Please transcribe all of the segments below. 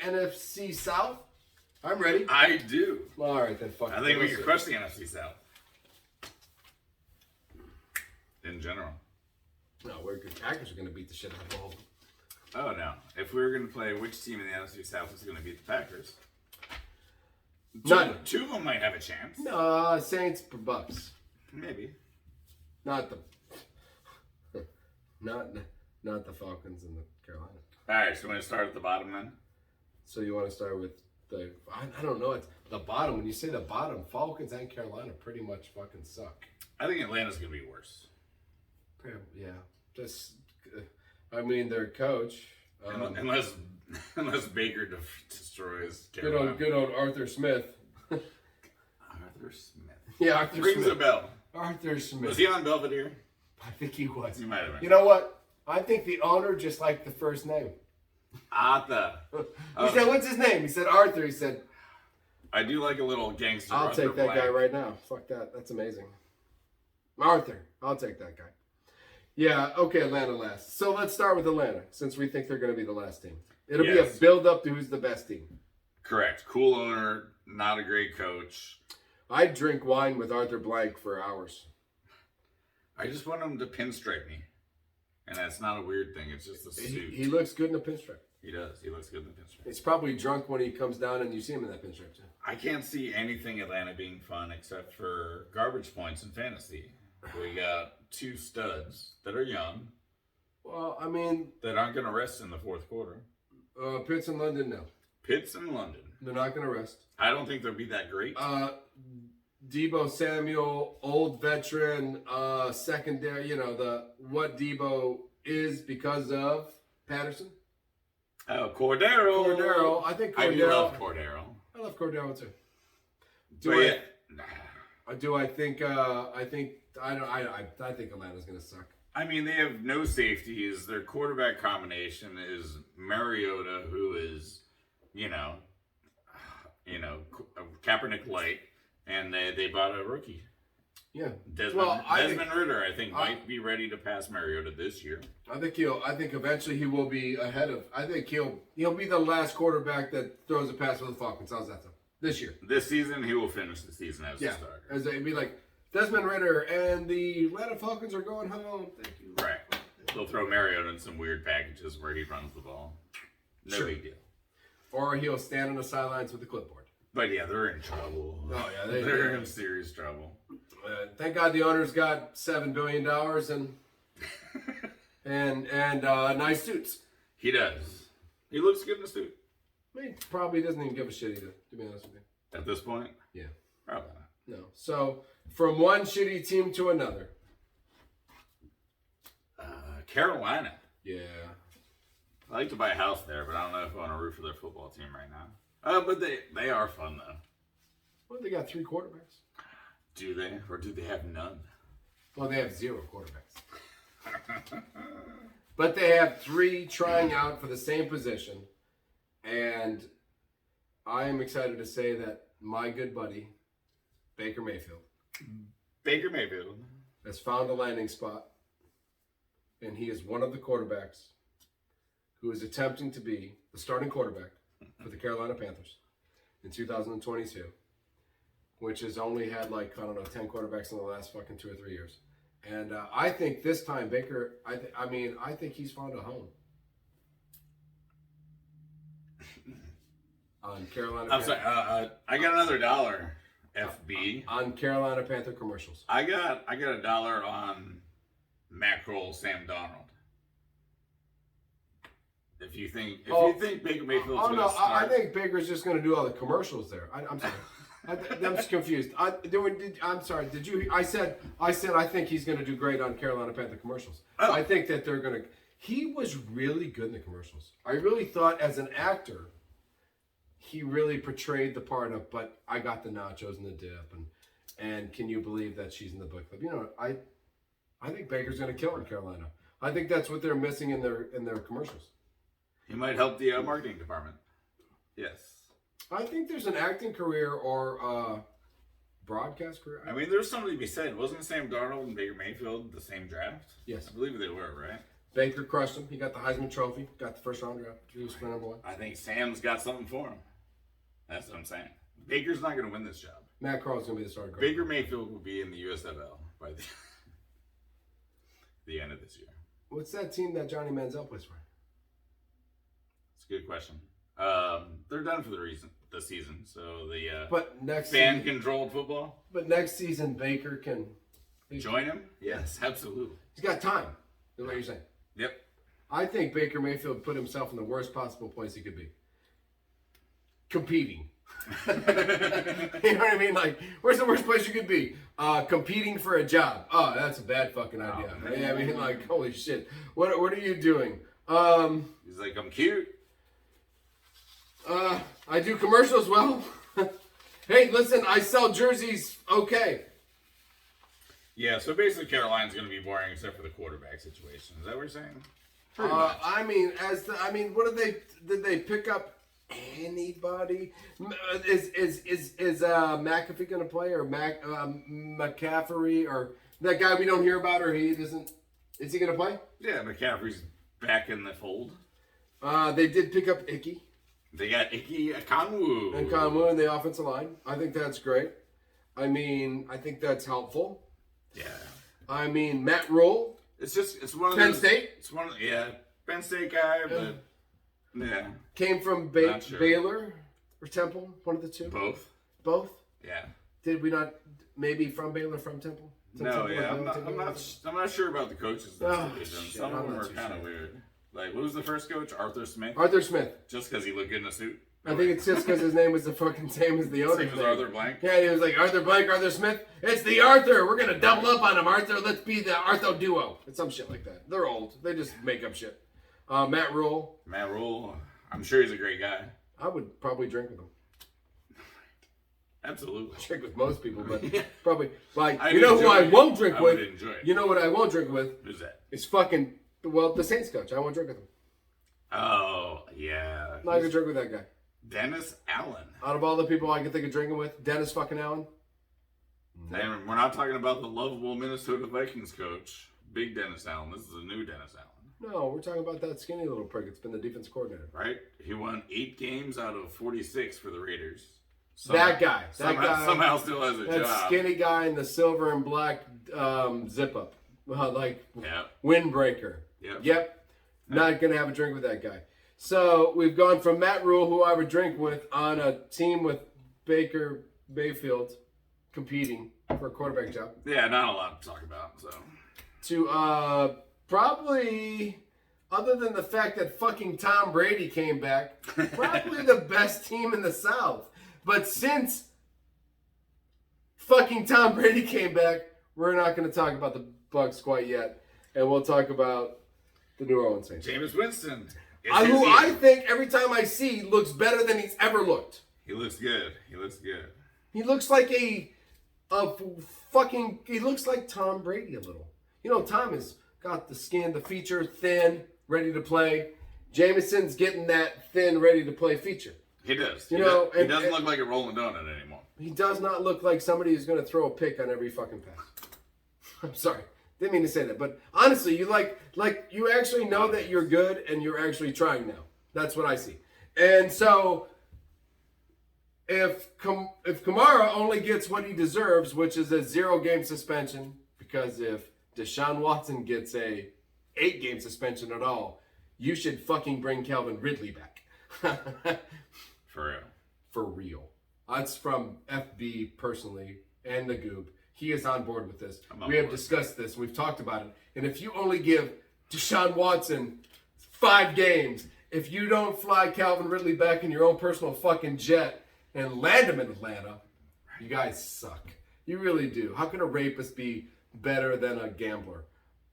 NFC South? I'm ready. I do. All right, then fuck it. I think we can crush the NFC South. In general. No, we're good. Packers are going to beat the shit out of all of them. Oh, no. If we were going to play which team in the NFC South is going to beat the Packers, two of them might have a chance. No, Saints for Bucks. Maybe. Not the Falcons and the Carolina. All right, so we're going to start at the bottom then? So you want to start with the, I don't know, it's the bottom. When you say the bottom, Falcons and Carolina pretty much fucking suck. I think Atlanta's going to be worse. Yeah. Just, I mean, their coach. Unless Baker destroys Carolina. Good old Arthur Smith. Arthur Smith. Yeah, Arthur Rings Smith. a bell. Arthur Smith. Was he on Belvedere? I think he was. He might have been. You know what? I think the owner just liked the first name. Arthur. He said, what's his name? He said, Arthur. He said, I do like a little gangster. I'll Arthur take that Black. guy right now. Fuck that. That's amazing. Arthur. I'll take that guy. Yeah, okay, Atlanta last. So let's start with Atlanta, since we think they're going to be the last team. It'll be a build-up to who's the best team. Correct. Cool owner, not a great coach. I'd drink wine with Arthur Blank for hours. I just want him to pinstripe me. And that's not a weird thing. It's just a suit. He looks good in a pinstripe. He does. He looks good in the pinstripe. He's probably drunk when he comes down and you see him in that pinstripe, too. I can't see anything Atlanta being fun except for garbage points in fantasy. We got two studs that are young. Well, I mean... that aren't going to rest in the fourth quarter. Pitts and London, no. Pitts and London. They're not going to rest. I don't think they'll be that great. Debo Samuel, old veteran, secondary, what Debo is because of Patterson. Oh, Cordero. I think Cordero. I love Cordero. I love Cordero too. I think Atlanta's gonna suck. I mean, they have no safeties. Their quarterback combination is Mariota, who is, Kaepernick light, and they bought a rookie. Yeah. Desmond Ritter, I think, might be ready to pass Mariota this year. I think eventually he will be ahead of. I think he'll be the last quarterback that throws a pass for the Falcons. How's that though? This year. This season, he will finish the season as a starter. It'd be like Desmond Ritter and the Atlanta Falcons are going home. Thank you. Right. They'll throw Mariota in some weird packages where he runs the ball. No big deal. Or he'll stand on the sidelines with the clipboard. But yeah, they're in trouble. Oh yeah, they're in serious trouble. Thank God the owner's got $7 billion and nice suits. He does. He looks good in a suit. He probably doesn't even give a shit either, to be honest with you. At this point? Yeah. Probably not. No. So, from one shitty team to another. Carolina. Yeah. I like to buy a house there, but I don't know if I want to root for their football team right now. But they are fun, though. Well, they got 3 quarterbacks. Do they? Or do they have none? Well, they have 0 quarterbacks. But they have 3 trying out for the same position. And I am excited to say that my good buddy, Baker Mayfield, has found a landing spot. And he is one of the quarterbacks who is attempting to be the starting quarterback for the Carolina Panthers in 2022, which has only had 10 quarterbacks in the last fucking 2 or 3 years. And I think this time Baker, I think he's found a home. On Carolina. I'm sorry. I got another $1, FB. On Carolina Panther commercials. I got a $1 on Matt Kroll, Sam Donald. If you think Baker Mayfield's going to start, I think Baker's just going to do all the commercials there. I'm sorry. I'm just confused. I'm sorry. Did you? I said I think he's going to do great on Carolina Panther commercials. Oh. I think that they're going to. He was really good in the commercials. I really thought as an actor, he really portrayed the part of. But I got the nachos and the dip, and can you believe that she's in the book club? I think Baker's going to kill in Carolina. I think that's what they're missing in their commercials. he might help the marketing department. Yes. I think there's an acting career or a broadcast career. I mean, there's something to be said. Wasn't Sam Darnold and Baker Mayfield the same draft? Yes. I believe they were, right? Baker crushed him. He got the Heisman Trophy. Got the first round draft. He was for number 1. I think Sam's got something for him. That's what I'm saying. Baker's not going to win this job. Matt Corral's going to be the starter. Baker Mayfield will be in the USFL by the end of this year. What's that team that Johnny Manziel plays for? It's a good question. They're done for the season. So the but next fan-controlled football. But next season, Baker can join him. Yes, absolutely. He's got time. Is what you're saying. Yep. I think Baker Mayfield put himself in the worst possible place he could be. Competing. You know what I mean? Like, where's the worst place you could be? Competing for a job. Oh, that's a bad fucking idea. Yeah, I mean, like, holy shit. What are you doing? He's like, I'm cute. I do commercials well. Hey, listen, I sell jerseys. Okay. Yeah, so basically Carolina's going to be boring except for the quarterback situation. Is that what you're saying? I mean, what did they pick up anybody? Is McAfee going to play, or McCaffrey, or that guy we don't hear about, or he doesn't? Is he going to play? Yeah, McCaffrey's back in the fold. They did pick up Icky. They got Icky Akonwu. And Conwu in the offensive line. I think that's great. I mean, I think that's helpful. Yeah. I mean, Matt Rule. It's one of Penn those, State. It's one of Penn State guy, but yeah. Came from Sure. Baylor or Temple, one of the two. Both. Yeah. Did we not? Maybe from Baylor, from Temple. No, yeah. I'm not sure about the coaches. Some of them are kind of weird. Like, what was the first coach? Arthur Smith. Arthur Smith. Just because he looked good in a suit. I think it's just because his name was the fucking same as the owner's Same as name. Arthur Blank. Yeah, he was like, Arthur Blank, Arthur Smith. It's the Arthur. We're going to double up on him, Arthur. Let's be the Arthur duo. It's some shit like that. They're old. They just make up shit. Matt Rule. I'm sure he's a great guy. I would probably drink with him. Absolutely. Drink with most people, but probably. Like, I won't drink with? I would enjoy it. You know what I won't drink with? Who's that? It's fucking, the Saints coach. I won't drink with him. Oh, yeah. Not going to drink with that guy. Dennis Allen. Out of all the people I can think of drinking with, Dennis fucking Allen. And we're not talking about the lovable Minnesota Vikings coach, Big Dennis Allen. This is a new Dennis Allen. No, we're talking about that skinny little prick. It's been the defense coordinator. Right? He won 8 games out of 46 for the Raiders. That guy somehow still has a that job. That skinny guy in the silver and black zip up. Windbreaker. Yep. Not going to have a drink with that guy. So we've gone from Matt Rule, who I would drink with, on a team with Baker Mayfield competing for a quarterback job. Yeah, not a lot to talk about. So to probably, other than the fact that fucking Tom Brady came back, probably the best team in the South. But since fucking Tom Brady came back, we're not going to talk about the Bucs quite yet, and we'll talk about the New Orleans Saints. Jameis Winston. Who I think every time I see looks better than he's ever looked. He looks good. He looks like he looks like Tom Brady a little. You know, Tom has got the skin, the feature, thin, ready to play. Jameson's getting that thin, ready to play feature. He does. He doesn't look like a rolling donut anymore. He does not look like somebody who's going to throw a pick on every fucking pass. I'm sorry. Didn't mean to say that, but honestly, you you actually know that you're good and you're actually trying now. That's what I see. And so if Kamara only gets what he deserves, which is a 0-game suspension, because if Deshaun Watson gets a 8-game suspension at all, you should fucking bring Calvin Ridley back. For real. That's from FB personally and the Goob. He is on board with this. We have discussed this. We've talked about it. And if you only give Deshaun Watson 5 games, if you don't fly Calvin Ridley back in your own personal fucking jet and land him in Atlanta, you guys suck. You really do. How can a rapist be better than a gambler?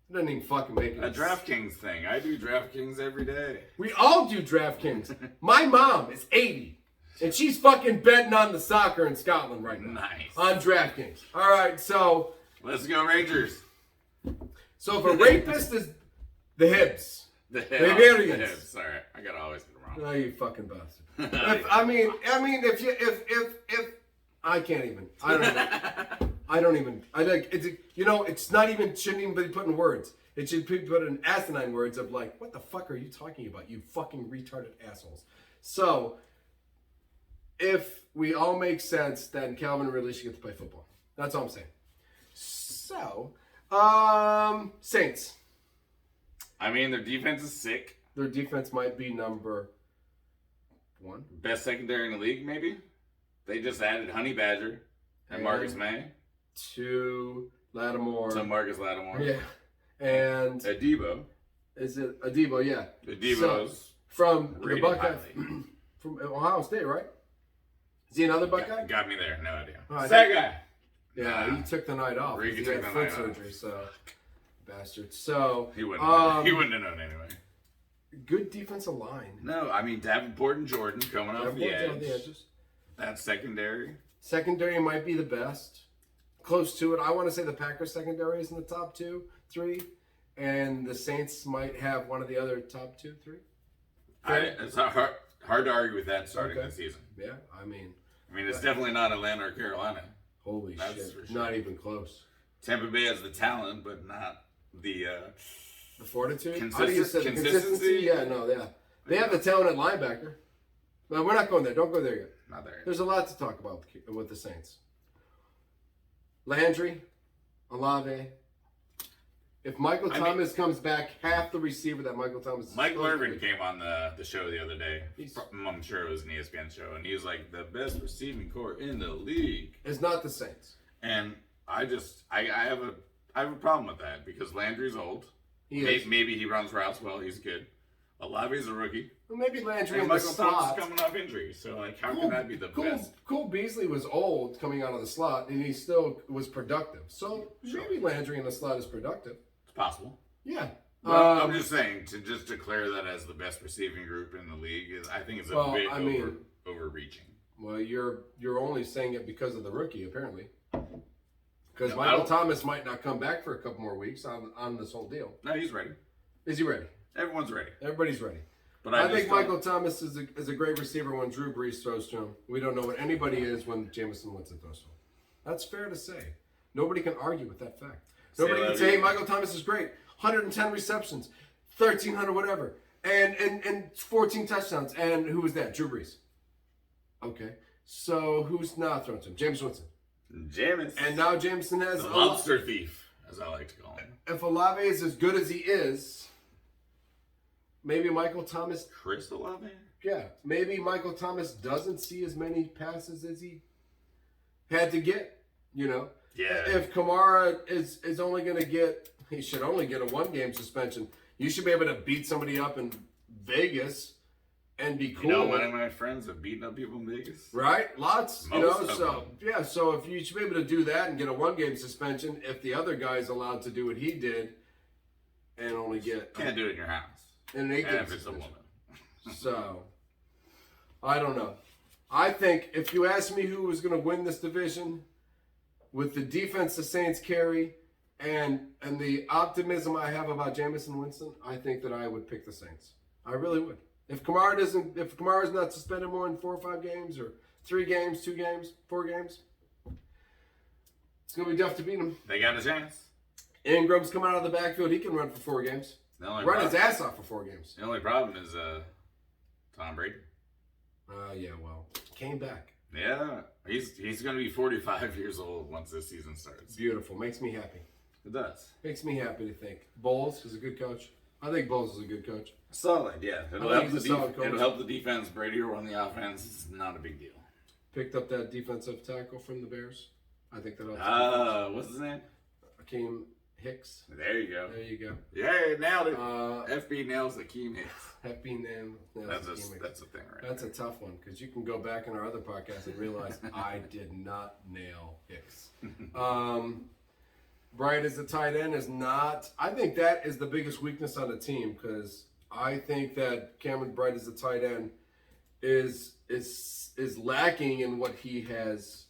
It doesn't even fucking make a DraftKings thing. I do DraftKings every day. We all do DraftKings. My mom is 80. And she's fucking betting on the soccer in Scotland right now. Nice. On DraftKings. All right, so. Let's go Rangers. So if a rapist is the Hibs. The Hibs. The Hibs. Sorry, I gotta always get them wrong. Oh, you fucking bastard. if I can't even. I don't even. It's not even, shouldn't even be put in words. It should be put in asinine words of like, what the fuck are you talking about, you fucking retarded assholes? So, if we all make sense, then Calvin really should get to play football. That's all I'm saying. So, Saints. I mean, their defense is sick. Their defense might be number 1. Best secondary in the league, maybe? They just added Honey Badger and Marcus May. 2, Lattimore. So Marcus Lattimore. Yeah. And Adebo. Is it Adebo? Yeah. Adebo's from the rated Buckeye, highly. from Ohio State, right? Is he another Buckeye? Got me there. No idea. Oh, That guy. Yeah, he took the night off. Ricky He took had the foot night off. surgery, so bastard. So He wouldn't have known anyway. Good defensive line. No, I mean, Davenport and Jordan coming off the Everyone's on edge. the edges. That's secondary. Secondary might be the best. Close to it. I want to say the Packers secondary is in the top 2, 3. And the Saints might have one of the other top 2, 3. It's hard to argue with that starting the season. Yeah, I mean, it's definitely not Atlanta or Carolina. holy That's shit. for sure. Not even close. Tampa Bay has the talent, but not the The fortitude? consistency. Yeah, no, yeah. They have the talent at linebacker. But we're not going there. Don't go there yet. Not there. There's a lot to talk about with the Saints. Landry, Olave. If Michael Thomas comes back, half the receiver that Michael Thomas is Mike supposed to Lervin be. came on the show the other day. I'm sure it was an ESPN show, and he was like the best receiving core in the league. It's not the Saints. And I have a problem with that because Landry's old. Maybe he runs routes well. He's good. Olave's a rookie. Well, maybe Landry And in the Michael Thomas slot. is coming off injury, so like, how can that be the best? Cole Beasley was old coming out of the slot, and he still was productive. So maybe Landry in the slot is productive. It's possible. Yeah. Well, I'm just saying to just declare that as the best receiving group in the league I think it's a bit overreaching. Well, you're only saying it because of the rookie, apparently. Because No, Michael Thomas might not come back for a couple more weeks on this whole deal. No, he's ready. Is he ready? Everyone's ready. Everybody's ready. But I think Michael Thomas is a great receiver when Drew Brees throws to him. We don't know what anybody is when Jameson Winston throws to him. That's fair to say. Nobody can argue with that fact. Nobody can say, hey, Michael Thomas is great. 110 receptions, 1,300 whatever, and 14 touchdowns. And who was that? Drew Brees. Okay. So who's not throwing to him? James Winston. Jameis. And now Jameson has the lobster thief, as I like to call him. If Olave is as good as he is, maybe Michael Thomas. Chris Olave? Yeah. Maybe Michael Thomas doesn't see as many passes as he had to get, you know? Yeah. If Kamara is only going to get, he should only get a 1-game suspension. You should be able to beat somebody up in Vegas and be cool. You know, one of my friends have beaten up people in Vegas. Right? Lots. Most you know, of so them. yeah, so if you should be able to do that and get a 1-game suspension, if the other guy's allowed to do what he did and only get Can't do it in your house. an 8-game And if it's a suspension. woman. So I don't know. I think if you ask me who was going to win this division, with the defense the Saints carry and the optimism I have about Jameson Winston, I think that I would pick the Saints. I really would. If Kamara's not suspended more than 4 or 5 games, or 3 games, 2 games, 4 games, it's gonna be tough to beat him. They got a chance. Ingram's coming out of the backfield. He can run for 4 games. Run his ass off for 4 games. The only problem is Tom Brady. Yeah, well, came back. Yeah, he's going to be 45 years old once this season starts. Beautiful. Makes me happy. It does. Makes me happy to think. Bowles is a good coach. I think Bowles is a good coach. Solid, yeah. It'll I help think he's a solid coach. It'll help the defense. Brady will run the offense. It's not a big deal. Picked up that defensive tackle from the Bears. I think that helps. What's his name? Akeem Hicks. There you go. There you go. Yeah, nailed it. FB nails Akeem Hicks. Happy name. That's a thing, right? That's a tough one because you can go back in our other podcast and realize I did not nail Hicks. Bright as the tight end is not. I think that is the biggest weakness on the team because I think that Cameron Bright as the tight end is lacking in what he has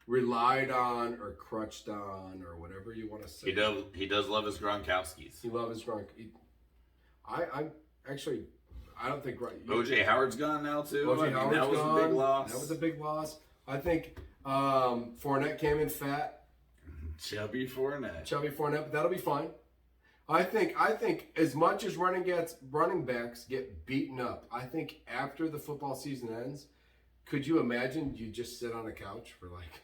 relied on or crutched on or whatever you want to say. He does love his Gronkowskis. He loves his Gronk. I don't think right. OJ Howard's gone now too. OJ Howard's that was gone. a big loss. That was a big loss. I think Fournette came in fat. Chubby Fournette. Chubby Fournette, but that'll be fine. I think as much as running backs get beaten up, I think after the football season ends, could you imagine you just sit on a couch for like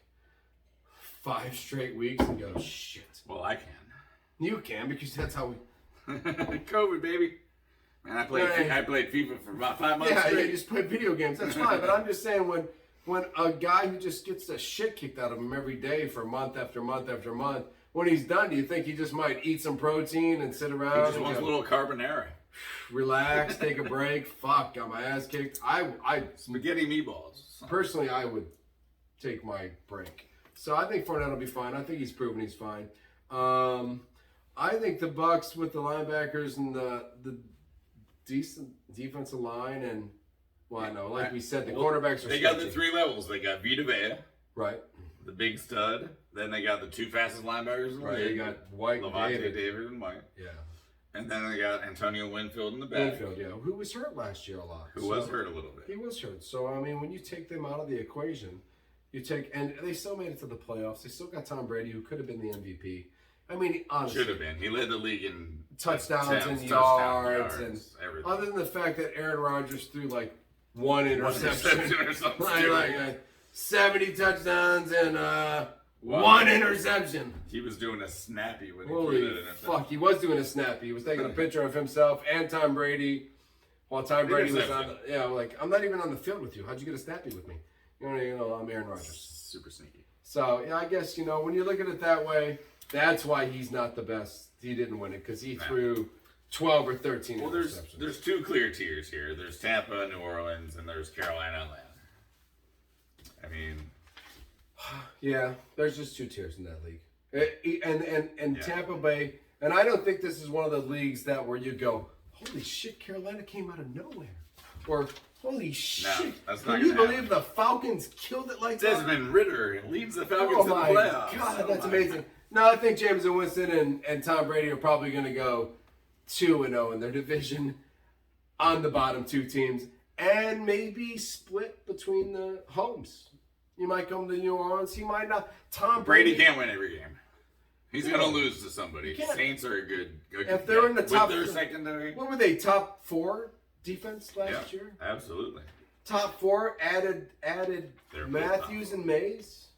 5 straight weeks and go, shit. Well, I can. You can, because that's how we... COVID, baby. Man, I played FIFA for about 5 months straight. Yeah, you just play video games. That's fine. But I'm just saying, when a guy who just gets the shit kicked out of him every day for month after month after month, when he's done, do you think he just might eat some protein and sit around? He just wants a little carbonara. Relax, take a break. Fuck, got my ass kicked. Spaghetti meatballs. Personally, I would take my break. So I think Fournette will be fine. I think he's proven he's fine. I think the Bucs with the linebackers and the decent defensive line and, well, I know, like we said, the cornerbacks are They got the 3 levels. They got Vita Vea. Right. The big stud. Then they got the 2 fastest linebackers in the league. They got White and David and White. Yeah. And then they got Antonio Winfield in the back. Winfield, yeah. Who was hurt last year a lot. Who was hurt a little bit. He was hurt. So, I mean, when you take them out of the equation, and they still made it to the playoffs. They still got Tom Brady, who could have been the MVP. I mean, honestly. Should have been. He led the league in touchdowns and yards and everything. Other than the fact that Aaron Rodgers threw like one interception or something. like 70 touchdowns and one interception. He was doing a snappy when he Holy threw that interception. fuck, he was doing a snappy. He was taking a picture of himself and Tom Brady while Tom Brady was on like, I'm not even on the field with you. How'd you get a snappy with me? You know, I'm Aaron Rodgers. Super sneaky. So, yeah, I guess, when you look at it that way, that's why he's not the best. He didn't win it because he threw 12 or 13 interceptions. There's 2 clear tiers here. There's Tampa, New Orleans, and there's Carolina, Atlanta. I mean, yeah, there's just 2 tiers in that league, and Tampa Bay. And I don't think this is one of the leagues where you go, holy shit, Carolina came out of nowhere, or holy shit, that's not can you believe happen. the Falcons killed it like that? Desmond Ritter leads the Falcons Oh to the my playoffs. God, that's amazing. No, I think James Winston and Tom Brady are probably going to go 2-0 in their division on the bottom 2 teams, and maybe split between the homes. You might come to New Orleans. He might not. Tom Brady can't win every game. He's going to lose to somebody. Saints are a good if they're in the top, with their secondary. What were they, top 4 defense last year? Absolutely. Top 4 added Matthews and Mays.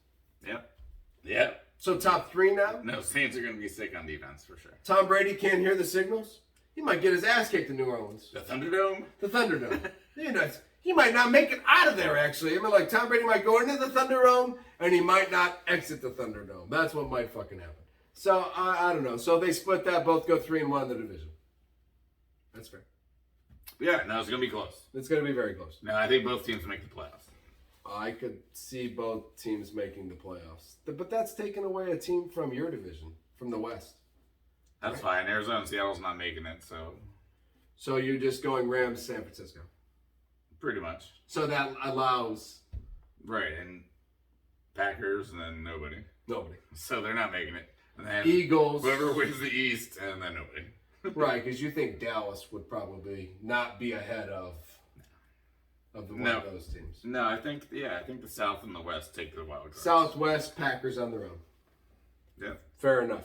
Yep. So top 3 now? No, Saints are going to be sick on defense for sure. Tom Brady can't hear the signals? He might get his ass kicked in New Orleans. The Thunderdome? The Thunderdome. He might not make it out of there, actually. I mean, like, Tom Brady might go into the Thunderdome, and he might not exit the Thunderdome. That's what might fucking happen. So, I don't know. So, they split that. Both go 3-1 in the division. That's fair. Yeah, no, it's going to be close. It's going to be very close. No, I think both teams make the playoffs. I could see both teams making the playoffs. But that's taking away a team from your division, from the West. That's fine. Arizona and Seattle's not making it, so. So you're just going Rams, San Francisco. Pretty much. So that allows. Right, and Packers, and then nobody. Nobody. So they're not making it. And then Eagles. Whoever wins the East, and then nobody. Right, because you think Dallas would probably not be ahead of one of those teams. No, I think the South and the West take the wild card. Southwest, Packers on their own. Yeah. Fair enough.